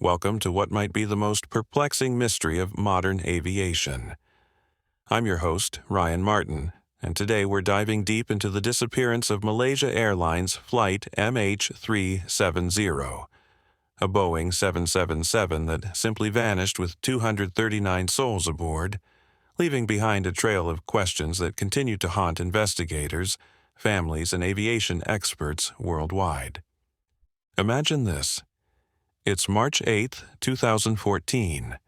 Welcome to what might be the most perplexing mystery of modern aviation. I'm your host, Ryan Martin, and today we're diving deep into the disappearance of Malaysia Airlines Flight MH370, a Boeing 777 that simply vanished with 239 souls aboard, leaving behind a trail of questions that continue to haunt investigators, families, and aviation experts worldwide. Imagine this. It's March 8, 2014,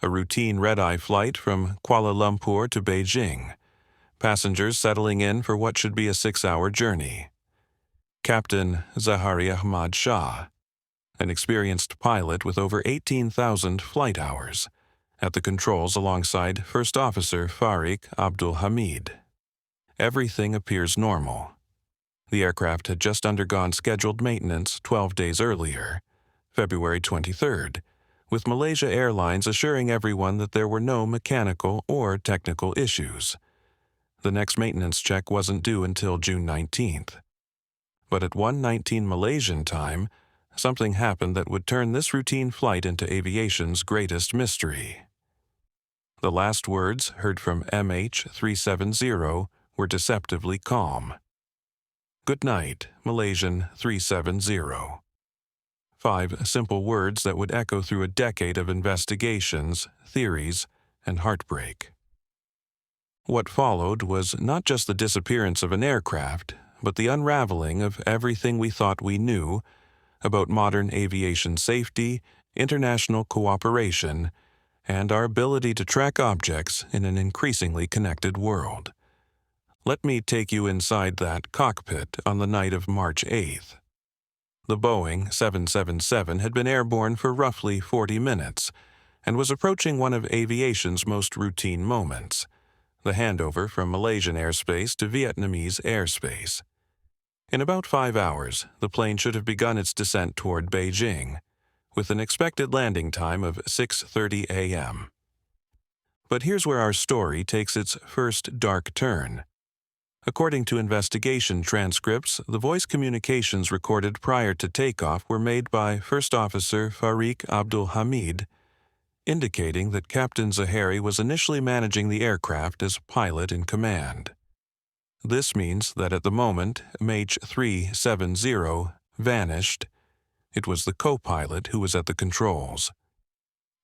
a routine red-eye flight from Kuala Lumpur to Beijing, passengers settling in for what should be a 6-hour journey. Captain Zahari Ahmad Shah, an experienced pilot with over 18,000 flight hours, at the controls alongside First Officer Farik Abdul Hamid. Everything appears normal. The aircraft had just undergone scheduled maintenance 12 days earlier, February 23rd, with Malaysia Airlines assuring everyone that there were no mechanical or technical issues. The next maintenance check wasn't due until June 19th. But at 1:19 Malaysian time, something happened that would turn this routine flight into aviation's greatest mystery. The last words heard from MH370 were deceptively calm. "Good night, Malaysian 370. 5 simple words that would echo through a decade of investigations, theories, and heartbreak. What followed was not just the disappearance of an aircraft, but the unraveling of everything we thought we knew about modern aviation safety, international cooperation, and our ability to track objects in an increasingly connected world. Let me take you inside that cockpit on the night of March 8th. The Boeing 777 had been airborne for roughly 40 minutes and was approaching one of aviation's most routine moments, the handover from Malaysian airspace to Vietnamese airspace. In about 5 hours, the plane should have begun its descent toward Beijing, with an expected landing time of 6:30 a.m. But here's where our story takes its first dark turn. According to investigation transcripts, the voice communications recorded prior to takeoff were made by First Officer Farik Abdul Hamid, indicating that Captain Zahari was initially managing the aircraft as pilot in command. This means that at the moment MH370 vanished, it was the co-pilot who was at the controls.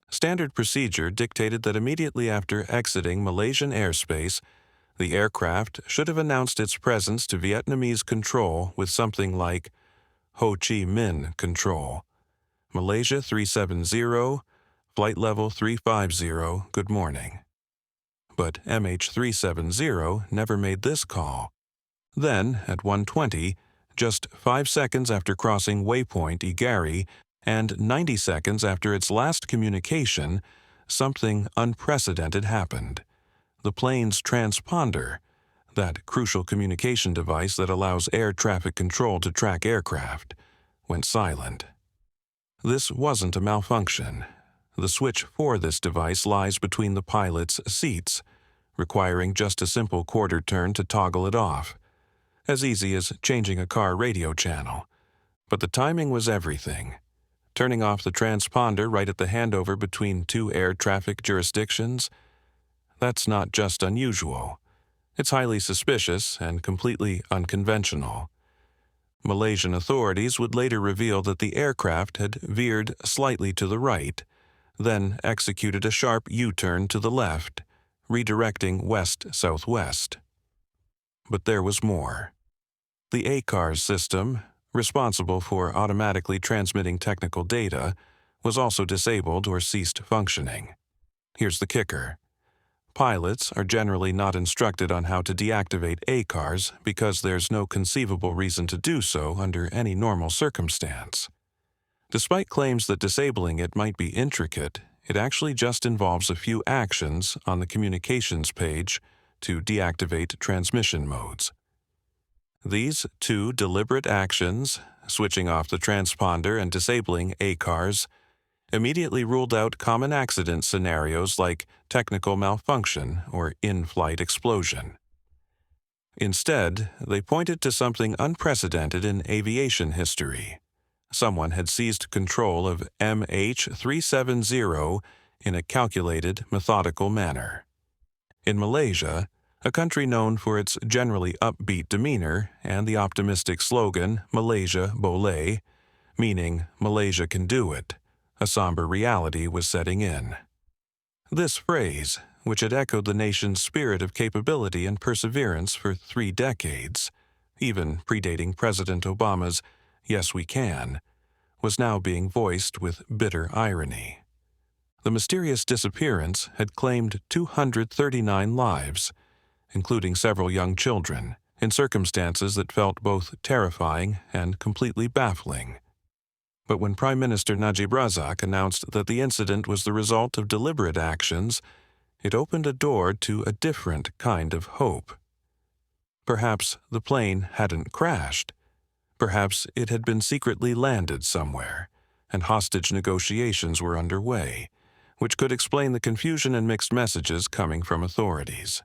Standard procedure dictated that immediately after exiting Malaysian airspace, the aircraft should have announced its presence to Vietnamese control with something like Ho Chi Minh Control, Malaysia 370, flight level 350, good morning. But MH370 never made this call. Then, at 1:20, just 5 seconds after crossing waypoint Igari and 90 seconds after its last communication, something unprecedented happened. The plane's transponder, that crucial communication device that allows air traffic control to track aircraft, went silent. This wasn't a malfunction. The switch for this device lies between the pilot's seats, requiring just a simple quarter turn to toggle it off, as easy as changing a car radio channel. But the timing was everything. Turning off the transponder right at the handover between 2 air traffic jurisdictions, that's not just unusual. It's highly suspicious and completely unconventional. Malaysian authorities would later reveal that the aircraft had veered slightly to the right, then executed a sharp U-turn to the left, redirecting west-southwest. But there was more. The ACARS system, responsible for automatically transmitting technical data, was also disabled or ceased functioning. Here's the kicker. Pilots are generally not instructed on how to deactivate ACARS because there's no conceivable reason to do so under any normal circumstance. Despite claims that disabling it might be intricate, it actually just involves a few actions on the communications page to deactivate transmission modes. These 2 deliberate actions, switching off the transponder and disabling ACARS, immediately ruled out common accident scenarios like technical malfunction or in-flight explosion. Instead, they pointed to something unprecedented in aviation history, someone had seized control of MH370 in a calculated, methodical manner. In Malaysia, a country known for its generally upbeat demeanor and the optimistic slogan Malaysia Boleh, meaning Malaysia can do it, a somber reality was setting in. This phrase, which had echoed the nation's spirit of capability and perseverance for 3 decades, even predating President Obama's "Yes, we can," was now being voiced with bitter irony. The mysterious disappearance had claimed 239 lives, including several young children, in circumstances that felt both terrifying and completely baffling. But when Prime Minister Najib Razak announced that the incident was the result of deliberate actions, it opened a door to a different kind of hope. Perhaps the plane hadn't crashed. Perhaps it had been secretly landed somewhere, and hostage negotiations were underway, which could explain the confusion and mixed messages coming from authorities.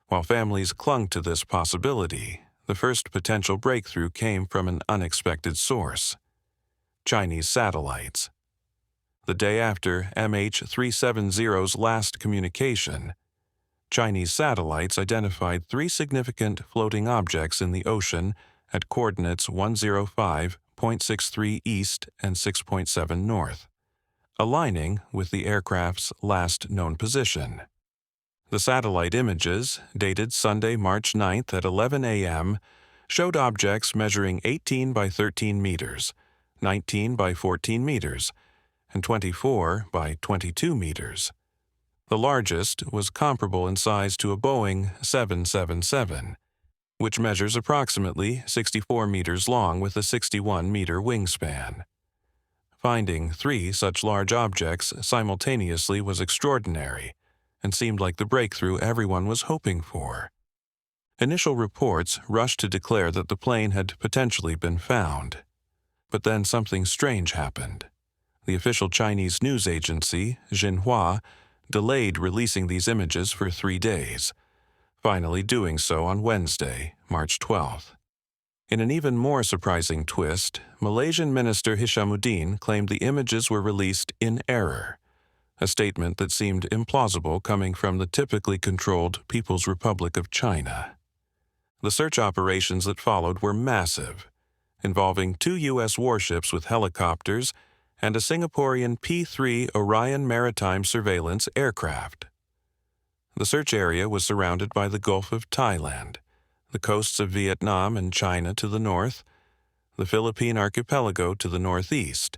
While families clung to this possibility, the first potential breakthrough came from an unexpected source: Chinese satellites. The day after MH370's last communication, Chinese satellites identified 3 significant floating objects in the ocean at coordinates 105.63 east and 6.7 north, aligning with the aircraft's last known position. The satellite images, dated Sunday, March 9th at 11 a.m., showed objects measuring 18 by 13 meters, 19 by 14 meters, and 24 by 22 meters. The largest was comparable in size to a Boeing 777, which measures approximately 64 meters long with a 61-meter wingspan. Finding 3 such large objects simultaneously was extraordinary and seemed like the breakthrough everyone was hoping for. Initial reports rushed to declare that the plane had potentially been found. But then something strange happened. The official Chinese news agency, Xinhua, delayed releasing these images for 3 days, finally doing so on Wednesday, March 12th. In an even more surprising twist, Malaysian Minister Hishamuddin claimed the images were released in error, a statement that seemed implausible coming from the typically controlled People's Republic of China. The search operations that followed were massive, involving 2 U.S. warships with helicopters and a Singaporean P-3 Orion maritime surveillance aircraft. The search area was surrounded by the Gulf of Thailand, the coasts of Vietnam and China to the north, the Philippine archipelago to the northeast,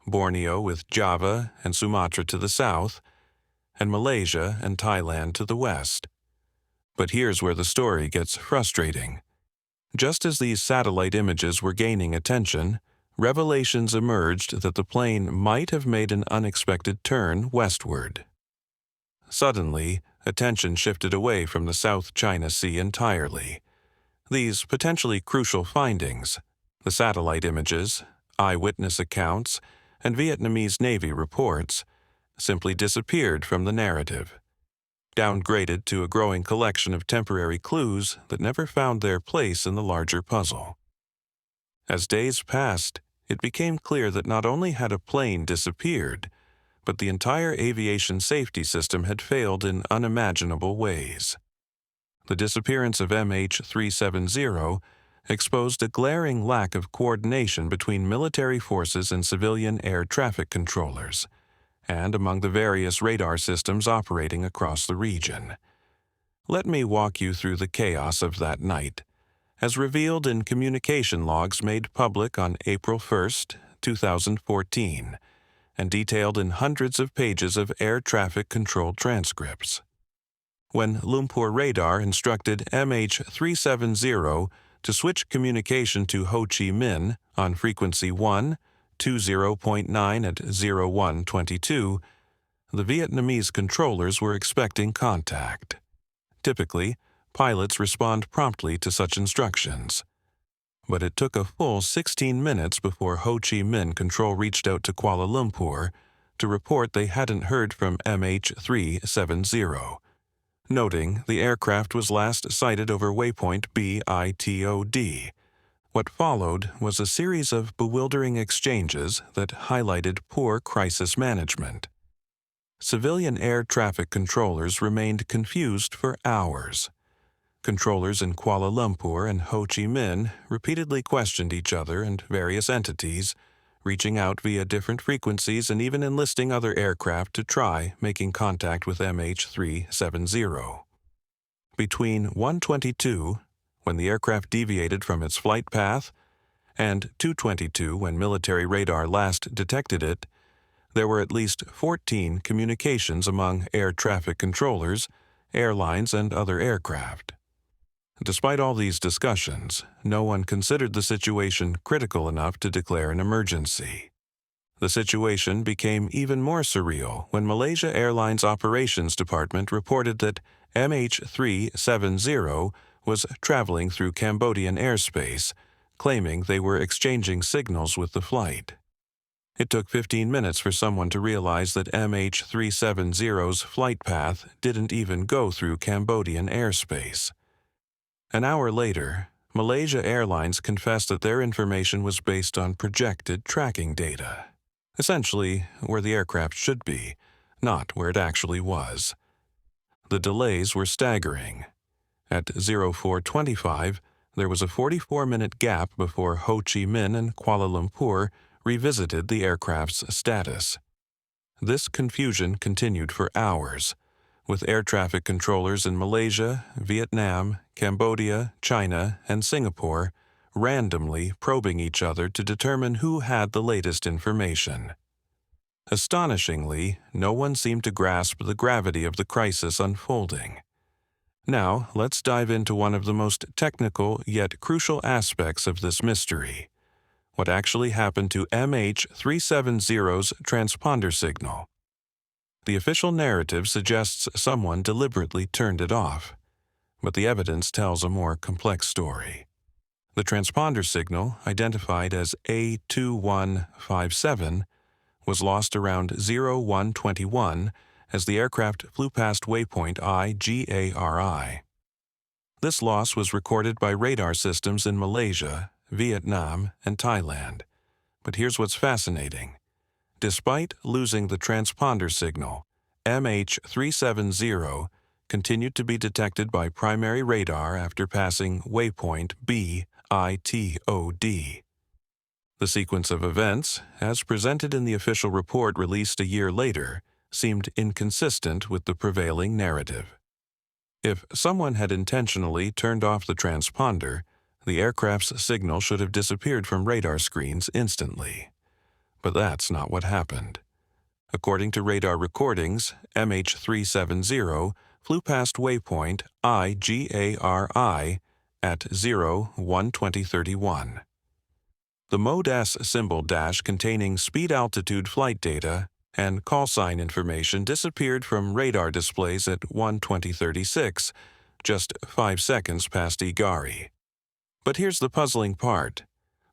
Borneo with Java and Sumatra to the south, and Malaysia and Thailand to the west. But here's where the story gets frustrating. Just as these satellite images were gaining attention, revelations emerged that the plane might have made an unexpected turn westward. Suddenly, attention shifted away from the South China Sea entirely. These potentially crucial findings, the satellite images, eyewitness accounts, and Vietnamese Navy reports, simply disappeared from the narrative, downgraded to a growing collection of temporary clues that never found their place in the larger puzzle. As days passed, it became clear that not only had a plane disappeared, but the entire aviation safety system had failed in unimaginable ways. The disappearance of MH370 exposed a glaring lack of coordination between military forces and civilian air traffic controllers, and among the various radar systems operating across the region. Let me walk you through the chaos of that night, as revealed in communication logs made public on April 1, 2014, and detailed in hundreds of pages of air traffic control transcripts. When Lumpur Radar instructed MH370 to switch communication to Ho Chi Minh on frequency 120.9 at 0122, the Vietnamese controllers were expecting contact. Typically, pilots respond promptly to such instructions. But it took a full 16 minutes before Ho Chi Minh Control reached out to Kuala Lumpur to report they hadn't heard from MH370, noting the aircraft was last sighted over waypoint BITOD, What followed was a series of bewildering exchanges that highlighted poor crisis management. Civilian air traffic controllers remained confused for hours. Controllers in Kuala Lumpur and Ho Chi Minh repeatedly questioned each other and various entities, reaching out via different frequencies and even enlisting other aircraft to try making contact with MH370. Between 1:22, when the aircraft deviated from its flight path, and 2:22, when military radar last detected it, there were at least 14 communications among air traffic controllers, airlines, and other aircraft. Despite all these discussions, no one considered the situation critical enough to declare an emergency. The situation became even more surreal when Malaysia Airlines Operations Department reported that MH370 was traveling through Cambodian airspace, claiming they were exchanging signals with the flight. It took 15 minutes for someone to realize that MH370's flight path didn't even go through Cambodian airspace. An hour later, Malaysia Airlines confessed that their information was based on projected tracking data, essentially where the aircraft should be, not where it actually was. The delays were staggering. At 04:25, there was a 44-minute gap before Ho Chi Minh and Kuala Lumpur revisited the aircraft's status. This confusion continued for hours, with air traffic controllers in Malaysia, Vietnam, Cambodia, China, and Singapore randomly probing each other to determine who had the latest information. Astonishingly, no one seemed to grasp the gravity of the crisis unfolding. Now, let's dive into one of the most technical yet crucial aspects of this mystery: what actually happened to MH370's transponder signal. The official narrative suggests someone deliberately turned it off, but the evidence tells a more complex story. The transponder signal, identified as A2157, was lost around 0121 as the aircraft flew past waypoint IGARI. This loss was recorded by radar systems in Malaysia, Vietnam, and Thailand. But here's what's fascinating. Despite losing the transponder signal, MH370 continued to be detected by primary radar after passing waypoint BITOD. The sequence of events, as presented in the official report released a year later, seemed inconsistent with the prevailing narrative. If someone had intentionally turned off the transponder, the aircraft's signal should have disappeared from radar screens instantly. But that's not what happened. According to radar recordings, MH370 flew past waypoint IGARI at 012031. The Mode S symbol dash containing speed-altitude flight data and call sign information disappeared from radar displays at 1:20:36, just 5 seconds past IGARI. But here's the puzzling part.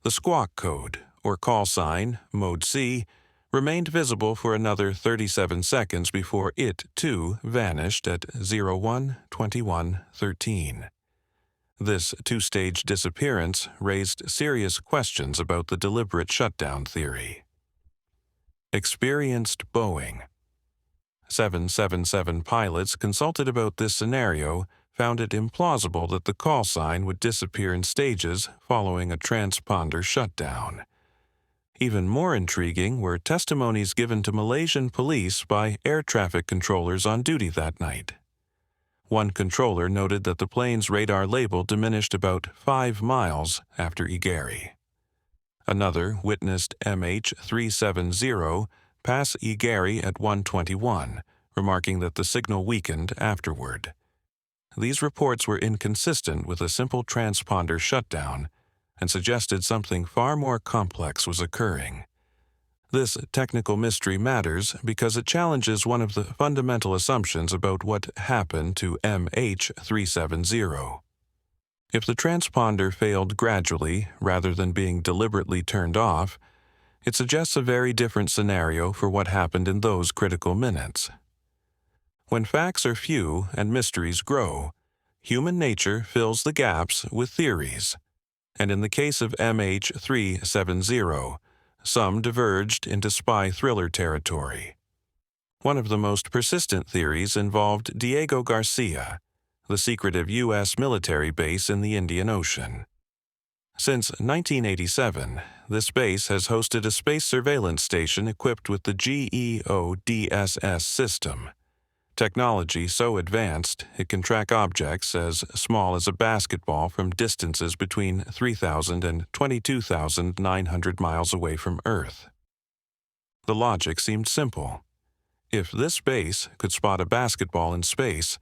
The squawk code, or call sign, Mode C, remained visible for another 37 seconds before it, too, vanished at 01:21:13. This two-stage disappearance raised serious questions about the deliberate shutdown theory. Experienced Boeing. 777 pilots consulted about this scenario found it implausible that the call sign would disappear in stages following a transponder shutdown. Even more intriguing were testimonies given to Malaysian police by air traffic controllers on duty that night. One controller noted that the plane's radar label diminished about 5 miles after IGARI. Another witnessed MH370 pass IGARI at 1:21, remarking that the signal weakened afterward. These reports were inconsistent with a simple transponder shutdown and suggested something far more complex was occurring. This technical mystery matters because it challenges one of the fundamental assumptions about what happened to MH370. If the transponder failed gradually rather than being deliberately turned off, it suggests a very different scenario for what happened in those critical minutes. When facts are few and mysteries grow, human nature fills the gaps with theories. and in the case of MH370, some diverged into spy thriller territory. One of the most persistent theories involved Diego Garcia, the secretive U.S. military base in the Indian Ocean. Since 1987, this base has hosted a space surveillance station equipped with the GEODSS system, technology so advanced it can track objects as small as a basketball from distances between 3,000 and 22,900 miles away from Earth. The logic seemed simple. If this base could spot a basketball in space,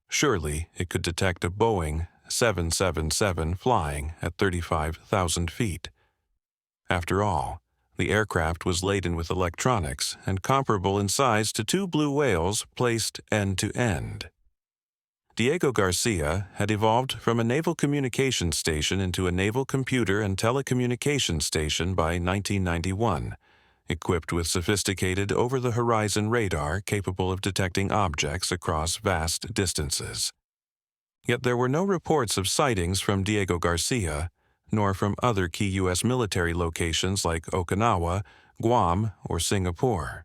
surely it could detect a Boeing 777 flying at 35,000 feet. After all, the aircraft was laden with electronics and comparable in size to two blue whales placed end to end. Diego Garcia had evolved from a naval communications station into a naval computer and telecommunications station by 1991, equipped with sophisticated over-the-horizon radar capable of detecting objects across vast distances. Yet there were no reports of sightings from Diego Garcia, nor from other key U.S. military locations like Okinawa, Guam, or Singapore.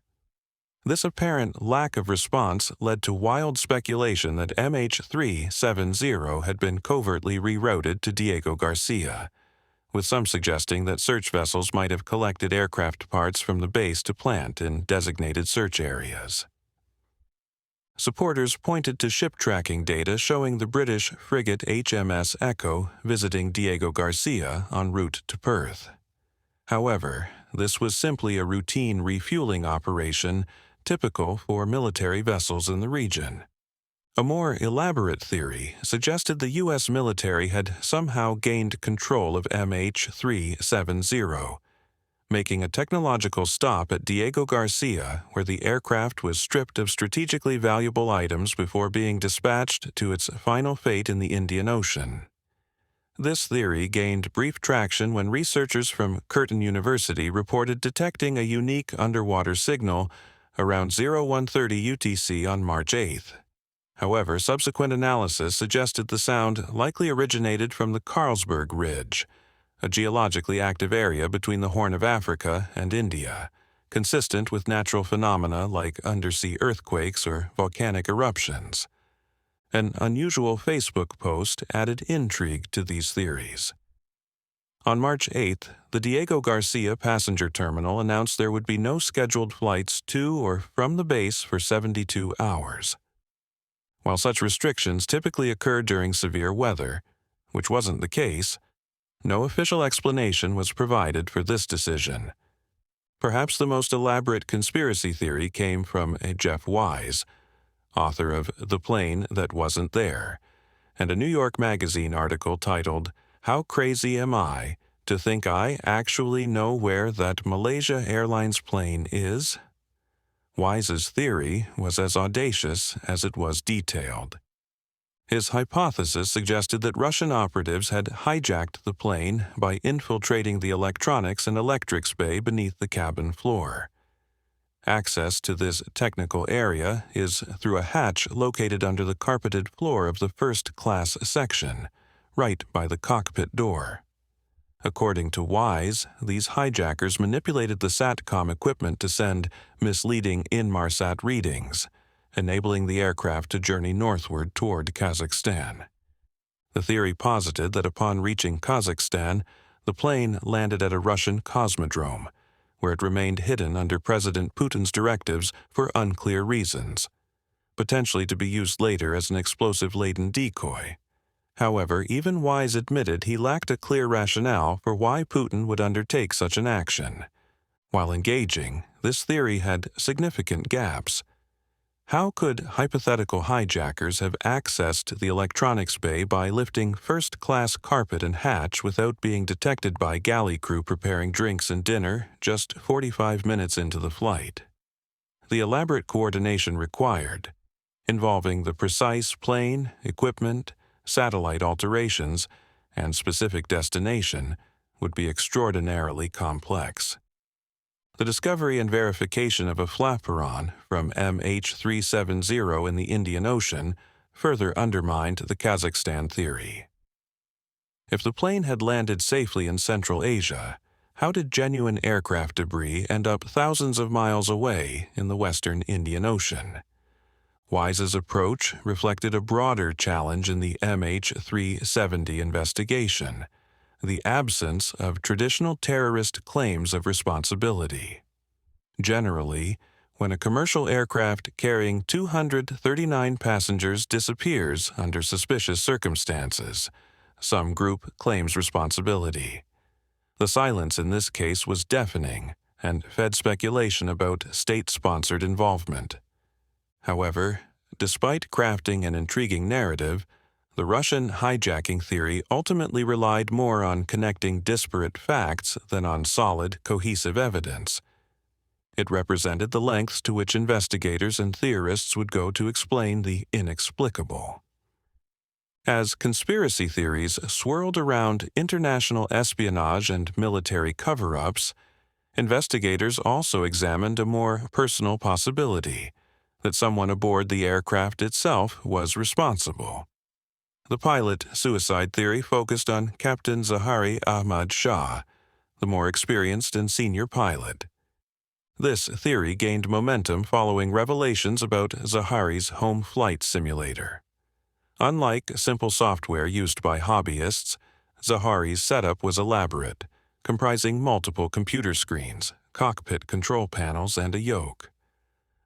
This apparent lack of response led to wild speculation that MH370 had been covertly rerouted to Diego Garcia, with some suggesting that search vessels might have collected aircraft parts from the base to plant in designated search areas. Supporters pointed to ship tracking data showing the British frigate HMS Echo visiting Diego Garcia en route to Perth. However, this was simply a routine refueling operation typical for military vessels in the region. A more elaborate theory suggested the U.S. military had somehow gained control of MH370, making a technological stop at Diego Garcia where the aircraft was stripped of strategically valuable items before being dispatched to its final fate in the Indian Ocean. This theory gained brief traction when researchers from Curtin University reported detecting a unique underwater signal around 0130 UTC on March 8th. However, subsequent analysis suggested the sound likely originated from the Carlsberg Ridge, a geologically active area between the Horn of Africa and India, consistent with natural phenomena like undersea earthquakes or volcanic eruptions. An unusual Facebook post added intrigue to these theories. On March 8th, the Diego Garcia passenger terminal announced there would be no scheduled flights to or from the base for 72 hours. While such restrictions typically occur during severe weather, which wasn't the case, no official explanation was provided for this decision. Perhaps the most elaborate conspiracy theory came from Jeff Wise, author of The Plane That Wasn't There, and a New York Magazine article titled, "How Crazy Am I to Think I Actually Know Where That Malaysia Airlines Plane Is?" Wise's theory was as audacious as it was detailed. His hypothesis suggested that Russian operatives had hijacked the plane by infiltrating the electronics and electrics bay beneath the cabin floor. Access to this technical area is through a hatch located under the carpeted floor of the first-class section, right by the cockpit door. According to Wise, these hijackers manipulated the SATCOM equipment to send misleading Inmarsat readings, enabling the aircraft to journey northward toward Kazakhstan. The theory posited that upon reaching Kazakhstan, the plane landed at a Russian cosmodrome, where it remained hidden under President Putin's directives for unclear reasons, potentially to be used later as an explosive-laden decoy. However, even Wise admitted he lacked a clear rationale for why Putin would undertake such an action. While engaging, this theory had significant gaps. How could hypothetical hijackers have accessed the electronics bay by lifting first-class carpet and hatch without being detected by galley crew preparing drinks and dinner just 45 minutes into the flight? The elaborate coordination required, involving the precise plane, equipment, satellite alterations, and specific destination, would be extraordinarily complex. The discovery and verification of a flaperon from MH370 in the Indian Ocean further undermined the Kazakhstan theory. If the plane had landed safely in Central Asia, how did genuine aircraft debris end up thousands of miles away in the western Indian Ocean? Wise's approach reflected a broader challenge in the MH370 investigation: the absence of traditional terrorist claims of responsibility. Generally, when a commercial aircraft carrying 239 passengers disappears under suspicious circumstances, some group claims responsibility. The silence in this case was deafening and fed speculation about state-sponsored involvement. However, despite crafting an intriguing narrative, the Russian hijacking theory ultimately relied more on connecting disparate facts than on solid, cohesive evidence. It represented the lengths to which investigators and theorists would go to explain the inexplicable. As conspiracy theories swirled around international espionage and military cover-ups, investigators also examined a more personal possibility: that someone aboard the aircraft itself was responsible. The pilot suicide theory focused on Captain Zahari Ahmad Shah, the more experienced and senior pilot. This theory gained momentum following revelations about Zahari's home flight simulator. Unlike simple software used by hobbyists, Zahari's setup was elaborate, comprising multiple computer screens, cockpit control panels, and a yoke.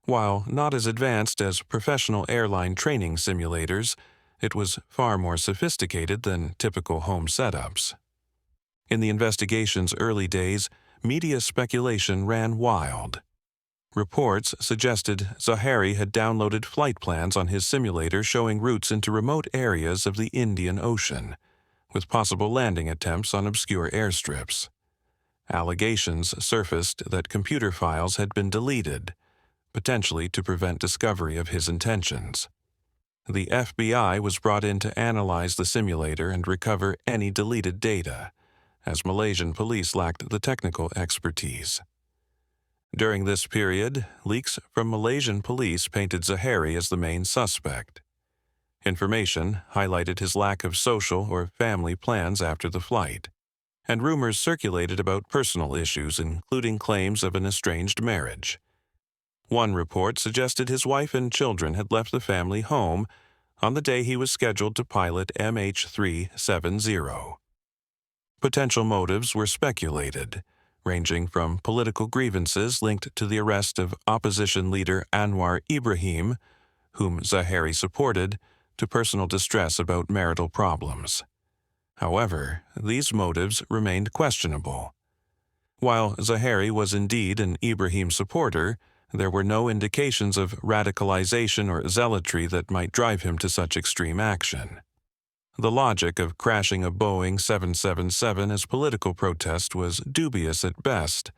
While not as advanced as professional airline training simulators, it was far more sophisticated than typical home setups. In the investigation's early days, media speculation ran wild. Reports suggested Zahari had downloaded flight plans on his simulator showing routes into remote areas of the Indian Ocean, with possible landing attempts on obscure airstrips. Allegations surfaced that computer files had been deleted, potentially to prevent discovery of his intentions. The FBI was brought in to analyze the simulator and recover any deleted data, as Malaysian police lacked the technical expertise. During this period, leaks from Malaysian police painted Zahari as the main suspect. Information highlighted his lack of social or family plans after the flight, and rumors circulated about personal issues, including claims of an estranged marriage. One report suggested his wife and children had left the family home on the day he was scheduled to pilot MH370. Potential motives were speculated, ranging from political grievances linked to the arrest of opposition leader Anwar Ibrahim, whom Zahari supported, to personal distress about marital problems. However, these motives remained questionable. While Zahari was indeed an Ibrahim supporter, there were no indications of radicalization or zealotry that might drive him to such extreme action. The logic of crashing a Boeing 777 as political protest was dubious at best,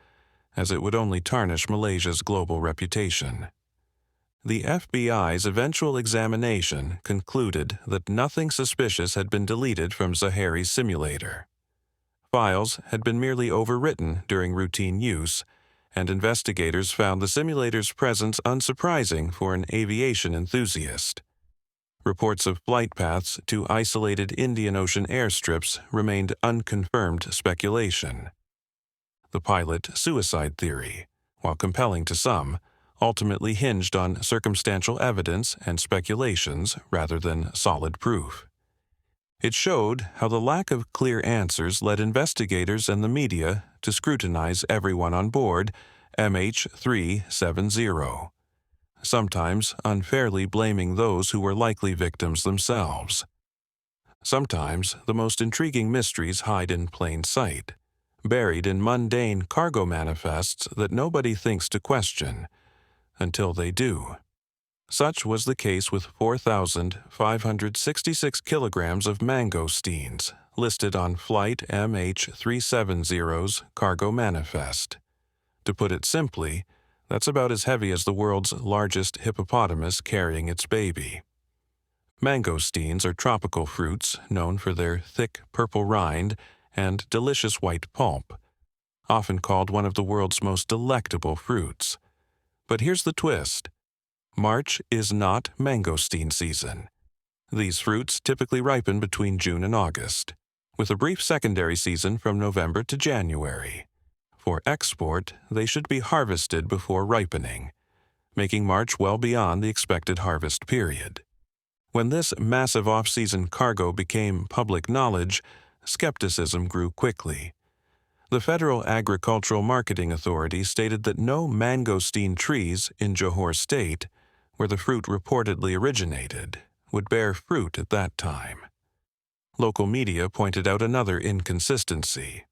as it would only tarnish Malaysia's global reputation. The FBI's eventual examination concluded that nothing suspicious had been deleted from Zahari's simulator. Files had been merely overwritten during routine use, and investigators found the simulator's presence unsurprising for an aviation enthusiast. Reports of flight paths to isolated Indian Ocean airstrips remained unconfirmed speculation. The pilot suicide theory, while compelling to some, ultimately hinged on circumstantial evidence and speculations rather than solid proof. It showed how the lack of clear answers led investigators and the media to scrutinize everyone on board MH370, sometimes unfairly blaming those who were likely victims themselves. Sometimes the most intriguing mysteries hide in plain sight, buried in mundane cargo manifests that nobody thinks to question, until they do. Such was the case with 4,566 kilograms of mangosteens listed on Flight MH370's cargo manifest. To put it simply, that's about as heavy as the world's largest hippopotamus carrying its baby. Mangosteens are tropical fruits known for their thick purple rind and delicious white pulp, often called one of the world's most delectable fruits. But here's the twist. March is not mangosteen season. These fruits typically ripen between June and August, with a brief secondary season from November to January. For export, they should be harvested before ripening, making March well beyond the expected harvest period. When this massive off-season cargo became public knowledge, skepticism grew quickly. The Federal Agricultural Marketing Authority stated that no mangosteen trees in Johor State, where the fruit reportedly originated, would bear fruit at that time. Local media pointed out another inconsistency.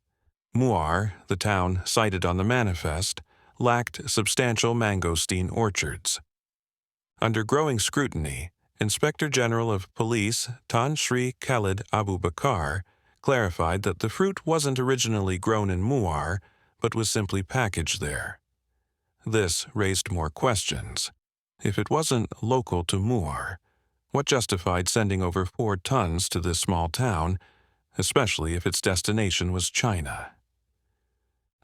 Muar, the town cited on the manifest, lacked substantial mangosteen orchards. Under growing scrutiny, Inspector General of Police Tan Sri Khalid Abu Bakar clarified that the fruit wasn't originally grown in Muar, but was simply packaged there. This raised more questions. If it wasn't local to Muar, what justified sending over 4 tons to this small town, especially if its destination was China?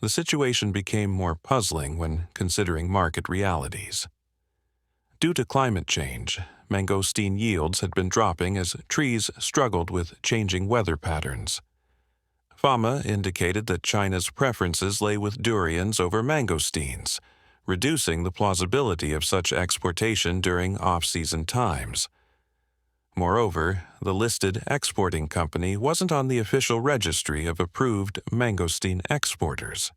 The situation became more puzzling when considering market realities. Due to climate change, mangosteen yields had been dropping as trees struggled with changing weather patterns. FAMA indicated that China's preferences lay with durians over mangosteens, reducing the plausibility of such exportation during off-season times. Moreover, the listed exporting company wasn't on the official registry of approved mangosteen exporters.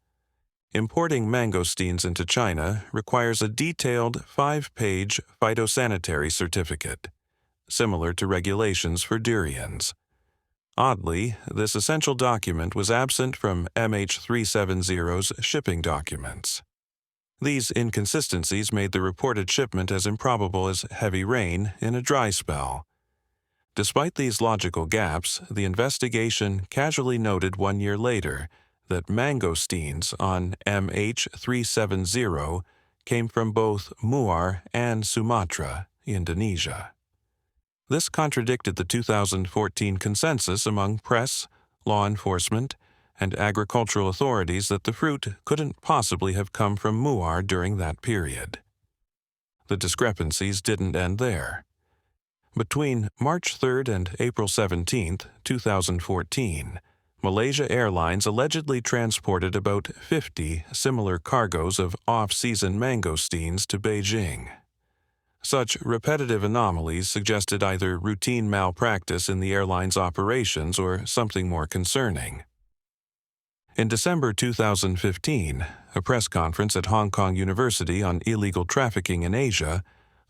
Importing mangosteens into China requires a detailed 5-page phytosanitary certificate, similar to regulations for durians. Oddly, this essential document was absent from MH370's shipping documents. These inconsistencies made the reported shipment as improbable as heavy rain in a dry spell. Despite these logical gaps, the investigation casually noted 1 year later that mangosteens on MH370 came from both Muar and Sumatra, Indonesia. This contradicted the 2014 consensus among press, law enforcement, and agricultural authorities that the fruit couldn't possibly have come from Muar during that period. The discrepancies didn't end there. Between March 3 and April 17, 2014, Malaysia Airlines allegedly transported about 50 similar cargoes of off-season mangosteens to Beijing. Such repetitive anomalies suggested either routine malpractice in the airline's operations or something more concerning. In December 2015, a press conference at Hong Kong University on illegal trafficking in Asia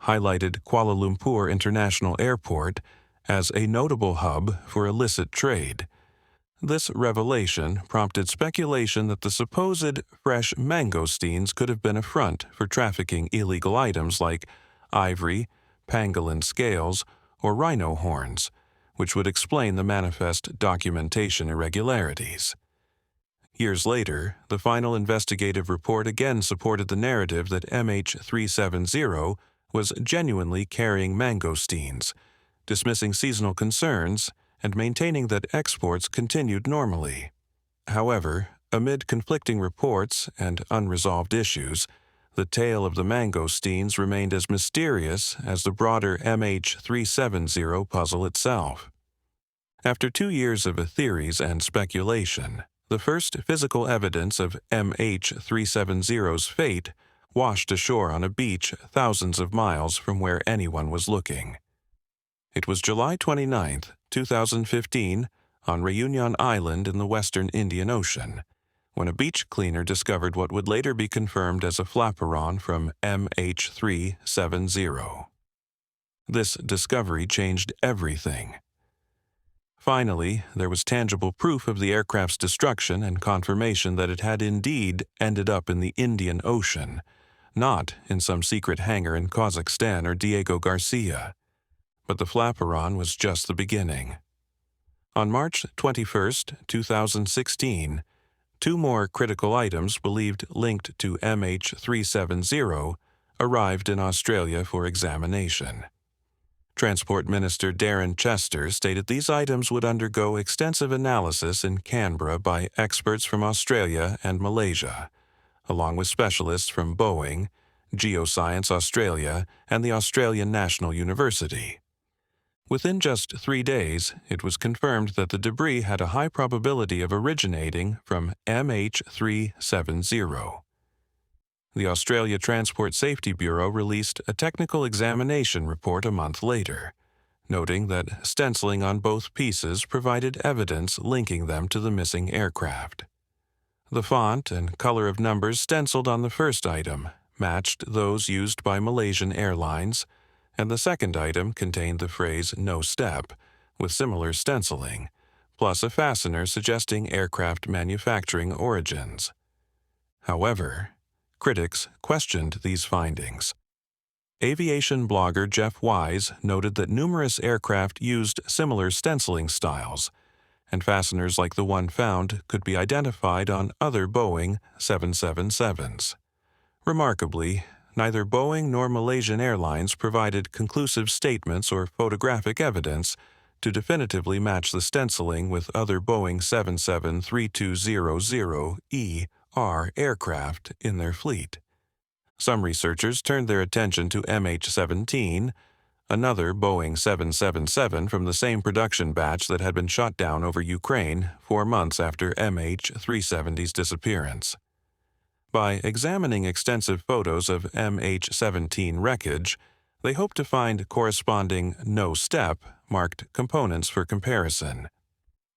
highlighted Kuala Lumpur International Airport as a notable hub for illicit trade. This revelation prompted speculation that the supposed fresh mangosteens could have been a front for trafficking illegal items like ivory, pangolin scales, or rhino horns, which would explain the manifest documentation irregularities. Years later, the final investigative report again supported the narrative that MH370 was genuinely carrying mangosteens, dismissing seasonal concerns and maintaining that exports continued normally. However, amid conflicting reports and unresolved issues, the tale of the mangosteens remained as mysterious as the broader MH370 puzzle itself. After 2 years of theories and speculation, the first physical evidence of MH370's fate washed ashore on a beach thousands of miles from where anyone was looking. It was July 29, 2015, on Réunion Island in the western Indian Ocean, when a beach cleaner discovered what would later be confirmed as a flaperon from MH370. This discovery changed everything. Finally, there was tangible proof of the aircraft's destruction and confirmation that it had indeed ended up in the Indian Ocean, not in some secret hangar in Kazakhstan or Diego Garcia. But the flaperon was just the beginning. On March 21, 2016, 2 more critical items believed linked to MH370 arrived in Australia for examination. Transport Minister Darren Chester stated these items would undergo extensive analysis in Canberra by experts from Australia and Malaysia, along with specialists from Boeing, Geoscience Australia, and the Australian National University. Within just 3 days, it was confirmed that the debris had a high probability of originating from MH370. The Australia Transport Safety Bureau released a technical examination report a month later, noting that stenciling on both pieces provided evidence linking them to the missing aircraft. The font and color of numbers stenciled on the first item matched those used by Malaysian Airlines, and the second item contained the phrase "no step," with similar stenciling, plus a fastener suggesting aircraft manufacturing origins. However, critics questioned these findings. Aviation blogger Jeff Wise noted that numerous aircraft used similar stenciling styles, and fasteners like the one found could be identified on other Boeing 777s. Remarkably, neither Boeing nor Malaysian Airlines provided conclusive statements or photographic evidence to definitively match the stenciling with other Boeing 777-3200ER aircraft in their fleet. Some researchers turned their attention to MH17, another Boeing 777 from the same production batch that had been shot down over Ukraine 4 months after MH370's disappearance. By examining extensive photos of MH17 wreckage, they hoped to find corresponding no-step marked components for comparison.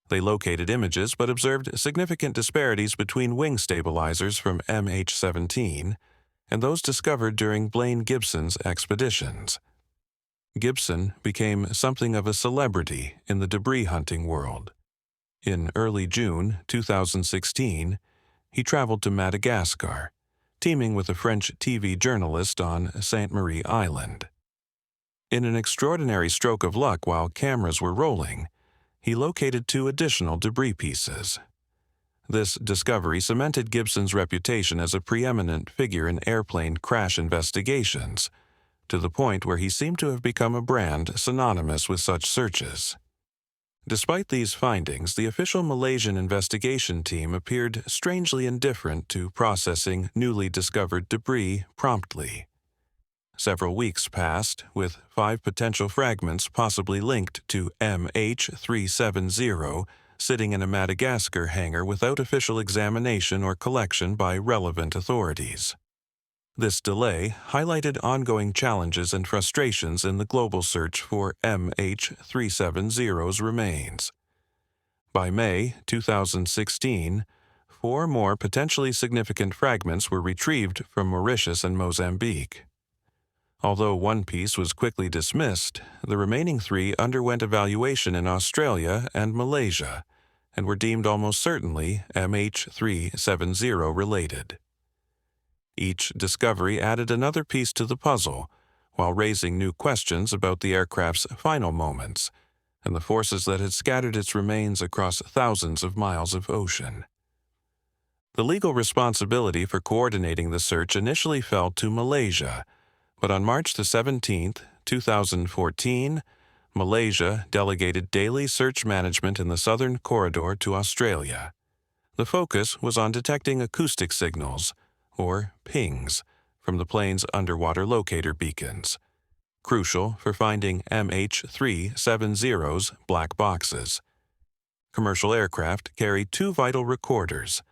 They located images but observed significant disparities between wing stabilizers from MH17 and those discovered during Blaine Gibson's expeditions. Gibson became something of a celebrity in the debris hunting world. In early June 2016, he traveled to Madagascar, teaming with a French TV journalist on Sainte Marie Island. In an extraordinary stroke of luck while cameras were rolling, he located 2 additional debris pieces. This discovery cemented Gibson's reputation as a preeminent figure in airplane crash investigations, to the point where he seemed to have become a brand synonymous with such searches. Despite these findings, the official Malaysian investigation team appeared strangely indifferent to processing newly discovered debris promptly. Several weeks passed, with 5 potential fragments possibly linked to MH370 sitting in a Madagascar hangar without official examination or collection by relevant authorities. This delay highlighted ongoing challenges and frustrations in the global search for MH370's remains. By May 2016, 4 more potentially significant fragments were retrieved from Mauritius and Mozambique. Although one piece was quickly dismissed, the remaining 3 underwent evaluation in Australia and Malaysia and were deemed almost certainly MH370 related. Each discovery added another piece to the puzzle, while raising new questions about the aircraft's final moments and the forces that had scattered its remains across thousands of miles of ocean. The legal responsibility for coordinating the search initially fell to Malaysia, but on March 17, 2014, Malaysia delegated daily search management in the Southern Corridor to Australia. The focus was on detecting acoustic signals, or pings, from the plane's underwater locator beacons, crucial for finding MH370's black boxes. Commercial aircraft carry 2 vital recorders: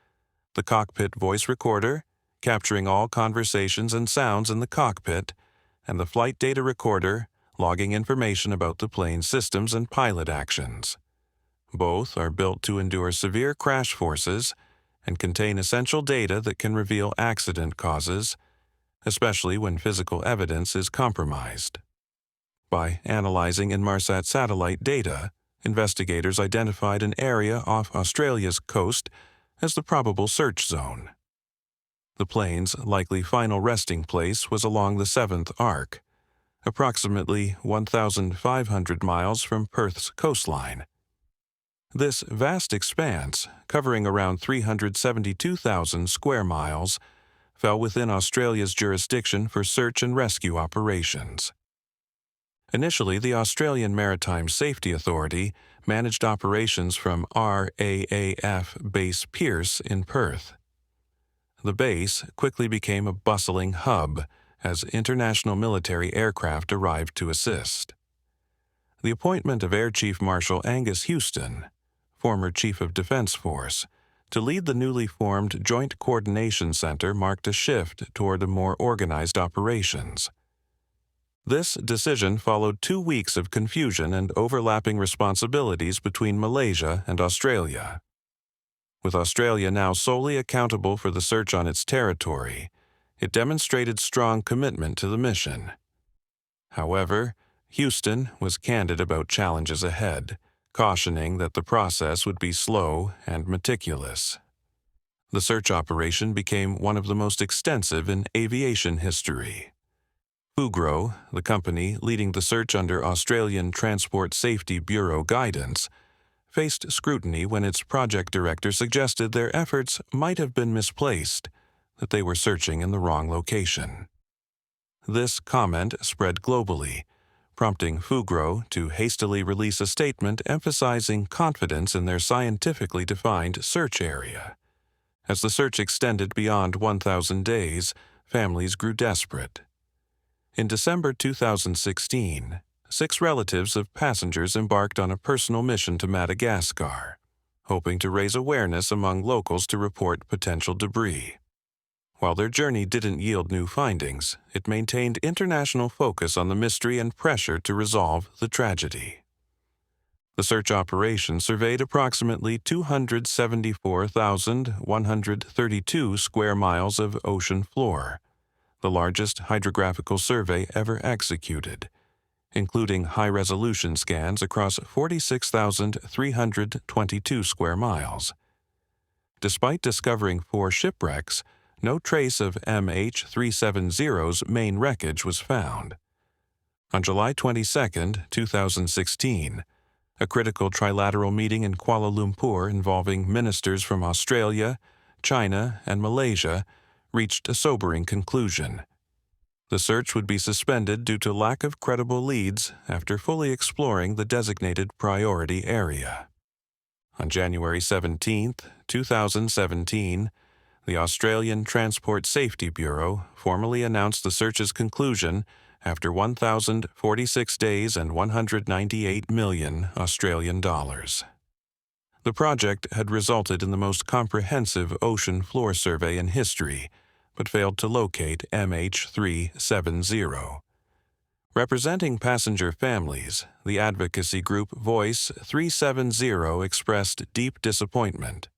the cockpit voice recorder, capturing all conversations and sounds in the cockpit, and the flight data recorder, logging information about the plane's systems and pilot actions. Both are built to endure severe crash forces and contain essential data that can reveal accident causes, especially when physical evidence is compromised. By analyzing Inmarsat satellite data, investigators identified an area off Australia's coast as the probable search zone. The plane's likely final resting place was along the 7th arc, approximately 1,500 miles from Perth's coastline. This vast expanse, covering around 372,000 square miles, fell within Australia's jurisdiction for search and rescue operations. Initially, the Australian Maritime Safety Authority managed operations from RAAF Base Pearce in Perth. The base quickly became a bustling hub as international military aircraft arrived to assist. The appointment of Air Chief Marshal Angus Houston, former Chief of Defense Force, to lead the newly formed Joint Coordination Center marked a shift toward a more organized operations. This decision followed 2 weeks of confusion and overlapping responsibilities between Malaysia and Australia. With Australia now solely accountable for the search on its territory, it demonstrated strong commitment to the mission. However, Houston was candid about challenges ahead, cautioning that the process would be slow and meticulous. The search operation became one of the most extensive in aviation history. Fugro, the company leading the search under Australian Transport Safety Bureau guidance, faced scrutiny when its project director suggested their efforts might have been misplaced, that they were searching in the wrong location. This comment spread globally, prompting Fugro to hastily release a statement emphasizing confidence in their scientifically defined search area. As the search extended beyond 1,000 days, families grew desperate. In December 2016, 6 relatives of passengers embarked on a personal mission to Madagascar, hoping to raise awareness among locals to report potential debris. While their journey didn't yield new findings, it maintained international focus on the mystery and pressure to resolve the tragedy. The search operation surveyed approximately 274,132 square miles of ocean floor, the largest hydrographical survey ever executed, including high-resolution scans across 46,322 square miles. Despite discovering 4 shipwrecks, no trace of MH370's main wreckage was found. On July 22, 2016, a critical trilateral meeting in Kuala Lumpur involving ministers from Australia, China, and Malaysia reached a sobering conclusion. The search would be suspended due to lack of credible leads after fully exploring the designated priority area. On January 17, 2017, the Australian Transport Safety Bureau formally announced the search's conclusion after 1,046 days and 198 million Australian dollars. The project had resulted in the most comprehensive ocean floor survey in history, but failed to locate MH370. Representing passenger families, the advocacy group Voice 370 expressed deep disappointment.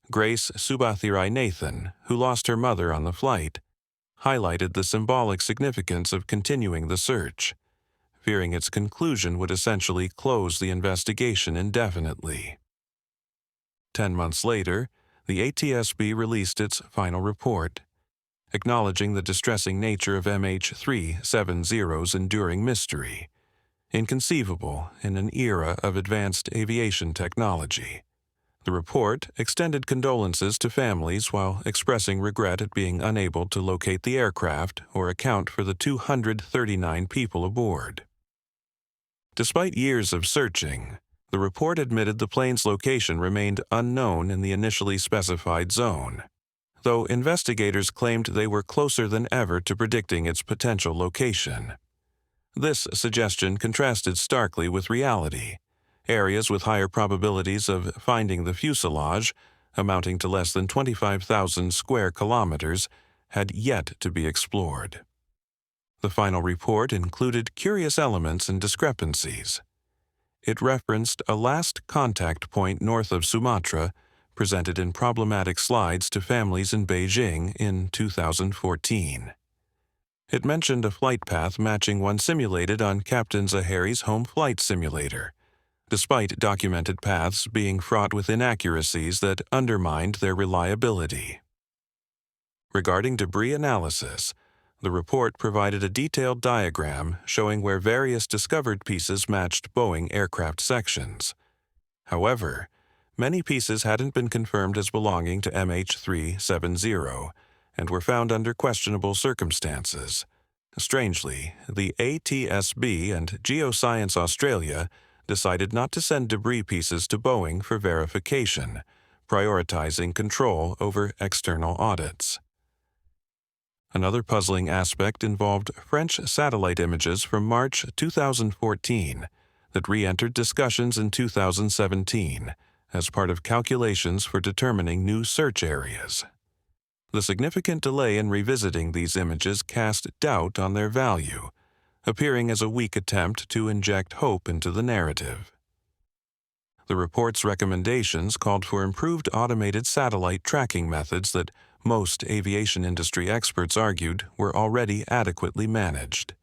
Grace Subathirai Nathan, who lost her mother on the flight, highlighted the symbolic significance of continuing the search, fearing its conclusion would essentially close the investigation indefinitely. 10 months later, the ATSB released its final report, acknowledging the distressing nature of MH370's enduring mystery, inconceivable in an era of advanced aviation technology. The report extended condolences to families while expressing regret at being unable to locate the aircraft or account for the 239 people aboard. Despite years of searching, the report admitted the plane's location remained unknown in the initially specified zone, though investigators claimed they were closer than ever to predicting its potential location. This suggestion contrasted starkly with reality. Areas with higher probabilities of finding the fuselage, amounting to less than 25,000 square kilometers, had yet to be explored. The final report included curious elements and discrepancies. It referenced a last contact point north of Sumatra, presented in problematic slides to families in Beijing in 2014. It mentioned a flight path matching one simulated on Captain Zahari's home flight simulator, despite documented paths being fraught with inaccuracies that undermined their reliability. Regarding debris analysis, the report provided a detailed diagram showing where various discovered pieces matched Boeing aircraft sections. However, many pieces hadn't been confirmed as belonging to MH370 and were found under questionable circumstances. Strangely, the ATSB and Geoscience Australia decided not to send debris pieces to Boeing for verification, prioritizing control over external audits. Another puzzling aspect involved French satellite images from March 2014 that re-entered discussions in 2017 as part of calculations for determining new search areas. The significant delay in revisiting these images cast doubt on their value, appearing as a weak attempt to inject hope into the narrative. The report's recommendations called for improved automated satellite tracking methods that most aviation industry experts argued were already adequately managed.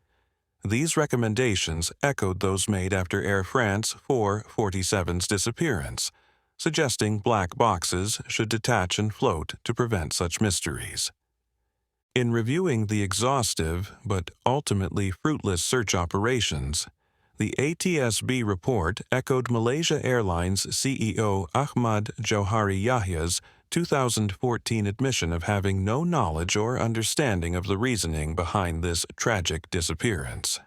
These recommendations echoed those made after Air France 447's disappearance, suggesting black boxes should detach and float to prevent such mysteries. In reviewing the exhaustive but ultimately fruitless search operations, the ATSB report echoed Malaysia Airlines CEO Ahmad Johari Yahya's 2014 admission of having no knowledge or understanding of the reasoning behind this tragic disappearance.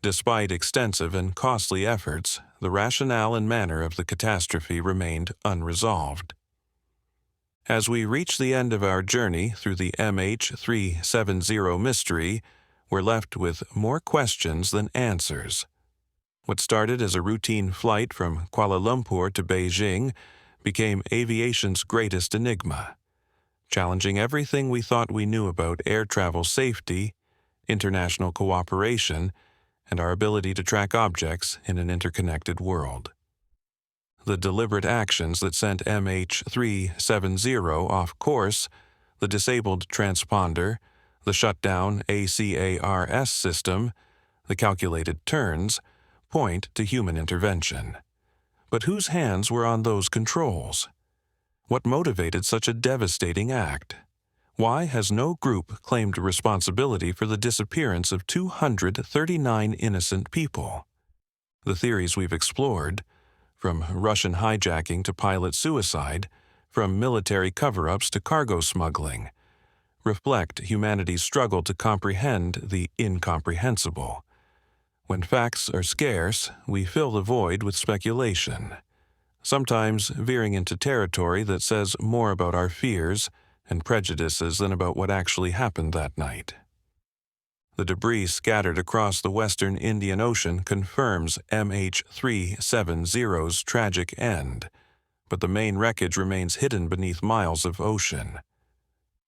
Despite extensive and costly efforts, the rationale and manner of the catastrophe remained unresolved. As we reach the end of our journey through the MH370 mystery, we're left with more questions than answers. What started as a routine flight from Kuala Lumpur to Beijing became aviation's greatest enigma, challenging everything we thought we knew about air travel safety, international cooperation, and our ability to track objects in an interconnected world. The deliberate actions that sent MH370 off course, the disabled transponder, the shutdown ACARS system, the calculated turns, point to human intervention. But whose hands were on those controls? What motivated such a devastating act? Why has no group claimed responsibility for the disappearance of 239 innocent people? The theories we've explored, from Russian hijacking to pilot suicide, from military cover-ups to cargo smuggling, reflect humanity's struggle to comprehend the incomprehensible. When facts are scarce, we fill the void with speculation, sometimes veering into territory that says more about our fears and prejudices than about what actually happened that night. The debris scattered across the western Indian Ocean confirms MH370's tragic end, but the main wreckage remains hidden beneath miles of ocean.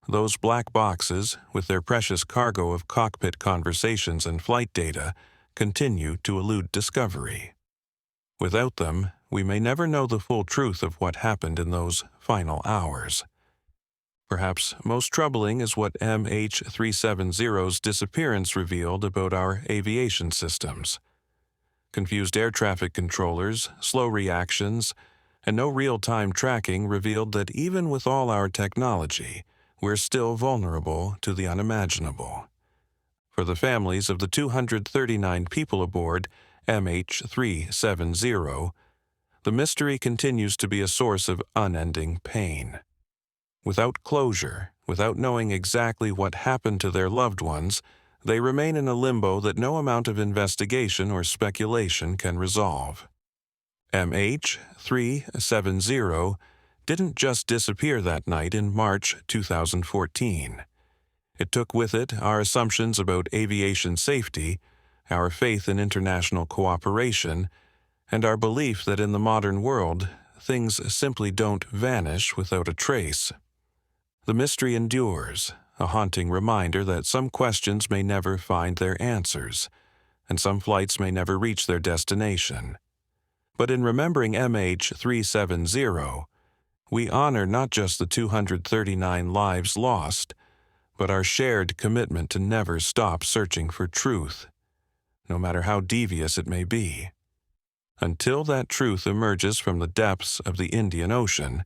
Those black boxes, with their precious cargo of cockpit conversations and flight data, continue to elude discovery. Without them, we may never know the full truth of what happened in those final hours. Perhaps most troubling is what MH370's disappearance revealed about our aviation systems. Confused air traffic controllers, slow reactions, and no real-time tracking revealed that even with all our technology, we're still vulnerable to the unimaginable. For the families of the 239 people aboard MH370, the mystery continues to be a source of unending pain. Without closure, without knowing exactly what happened to their loved ones, they remain in a limbo that no amount of investigation or speculation can resolve. MH370 didn't just disappear that night in March 2014. It took with it our assumptions about aviation safety, our faith in international cooperation, and our belief that in the modern world, things simply don't vanish without a trace. The mystery endures, a haunting reminder that some questions may never find their answers, and some flights may never reach their destination. But in remembering MH370, we honor not just the 239 lives lost, but our shared commitment to never stop searching for truth, no matter how devious it may be. Until that truth emerges from the depths of the Indian Ocean,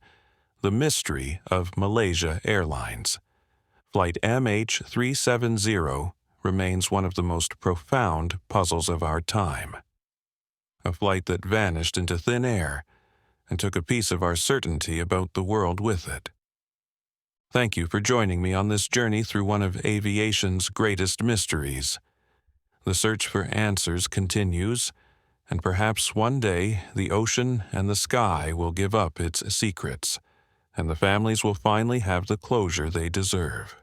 the mystery of Malaysia Airlines Flight MH370 remains one of the most profound puzzles of our time. A flight that vanished into thin air and took a piece of our certainty about the world with it. Thank you for joining me on this journey through one of aviation's greatest mysteries. The search for answers continues, and perhaps one day the ocean and the sky will give up its secrets, and the families will finally have the closure they deserve.